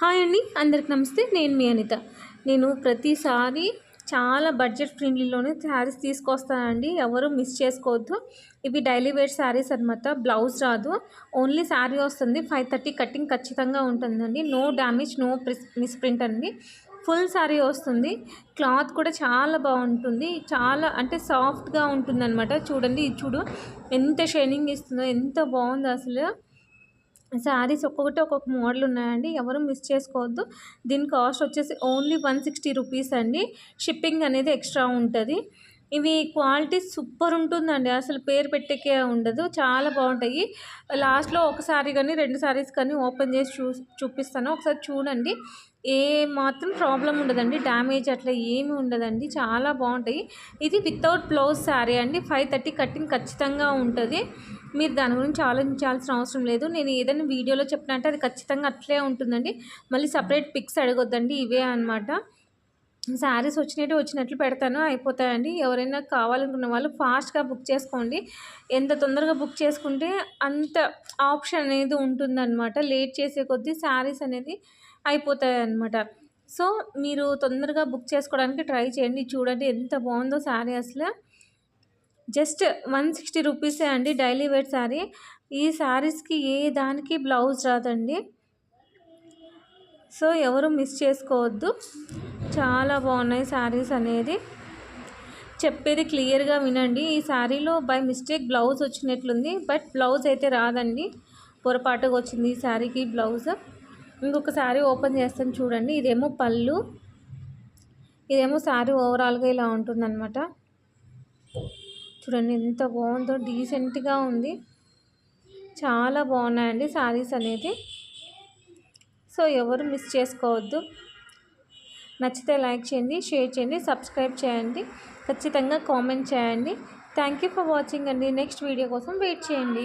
Hi అండి, అందరికి నమస్తే. నేను మీ అనిత. నేను ప్రతిసారి చాలా బడ్జెట్ ఫ్రెండ్లీలోనే శారీస్ తీసుకొస్తానండి. ఎవరు మిస్ చేసుకోవద్దు. ఇవి డైలీ వేర్ శారీస్ అనమాట. బ్లౌజ్ రాదు, ఓన్లీ శారీ వస్తుంది. 530 కటింగ్ ఖచ్చితంగా ఉంటుందండి. నో డ్యామేజ్, నో మిస్ప్రింట్ అండి. ఫుల్ శారీ వస్తుంది. క్లాత్ కూడా చాలా బాగుంటుంది. చాలా అంటే సాఫ్ట్గా ఉంటుంది అనమాట. చూడండి, ఇది చూడు ఎంత షైనింగ్ ఇస్తుందో, ఎంత బాగుందో అసలు. శారీస్ ఒక్కొక్కటి ఒక్కొక్క మోడల్ ఉన్నాయండి. ఎవరు మిస్ చేసుకోవద్దు. దీని కాస్ట్ వచ్చేసి ఓన్లీ 160 రూపీస్ అండి. షిప్పింగ్ అనేది ఎక్స్ట్రా ఉంటుంది. ఇవి క్వాలిటీ సూపర్ ఉంటుందండి. అసలు పేరు పెట్టేకే ఉండదు. చాలా బాగుంటాయి. లాస్ట్లో ఒక శారీ కానీ 2 శారీస్ కానీ ఓపెన్ చేసి చూపిస్తాను. ఒకసారి చూడండి. ఏ మాత్రం ప్రాబ్లం ఉండదండి. డ్యామేజ్ అట్లా ఏమి ఉండదండి. చాలా బాగుంటాయి. ఇది వితౌట్ బ్లౌజ్ శారీ అండి. 530 కటింగ్ ఖచ్చితంగా ఉంటుంది. మీరు దాని గురించి ఆలోచించాల్సిన అవసరం లేదు. నేను ఏదైనా వీడియోలో చెప్పినట్టే అది ఖచ్చితంగా అట్లే ఉంటుందండి. మళ్ళీ సపరేట్ పిక్స్ అడగొద్దండి. ఇవే అనమాట. శారీస్ వచ్చినట్లు పెడతాను, అయిపోతాయండి. ఎవరైనా కావాలనుకున్న వాళ్ళు ఫాస్ట్గా బుక్ చేసుకోండి. ఎంత తొందరగా బుక్ చేసుకుంటే అంత ఆప్షన్ అనేది ఉంటుందన్నమాట. లేట్ చేసే కొద్దీ శారీస్ అనేది అయిపోతాయి అన్నమాట. సో మీరు తొందరగా బుక్ చేసుకోవడానికి ట్రై చేయండి. చూడండి ఎంత బాగుందో శారీ అసలు. జస్ట్ 160 రూపీసే అండి. Daily wear sari. ఈ శారీస్కి ఏ దానికి బ్లౌజ్ రాదండి. సో ఎవరు మిస్ చేసుకోవద్దు. చాలా బాగున్నాయి శారీస్ అనేది. చెప్పేది క్లియర్గా వినండి. ఈ శారీలో బై మిస్టేక్ బ్లౌజ్ వచ్చినట్లుంది, బట్ బ్లౌజ్ అయితే రాదండి. పొరపాటుగా వచ్చింది ఈ శారీకి బ్లౌజ్. ఇంకొక శారీ ఓపెన్ చేస్తాను చూడండి. ఇదేమో పళ్ళు, ఇదేమో శారీ ఓవరాల్గా ఇలా ఉంటుందన్నమాట. చూడండి ఎంత బాగుందో, డీసెంట్గా ఉంది. చాలా బాగున్నాయండి శారీస్ అనేది. సో ఎవరు మిస్ చేసుకోవద్దు. నచ్చితే లైక్ చేయండి, షేర్ చేయండి, సబ్స్క్రైబ్ చేయండి, ఖచ్చితంగా కామెంట్ చేయండి. థ్యాంక్ యూ ఫర్ వాచింగ్ అండి. నెక్స్ట్ వీడియో కోసం వెయిట్ చేయండి.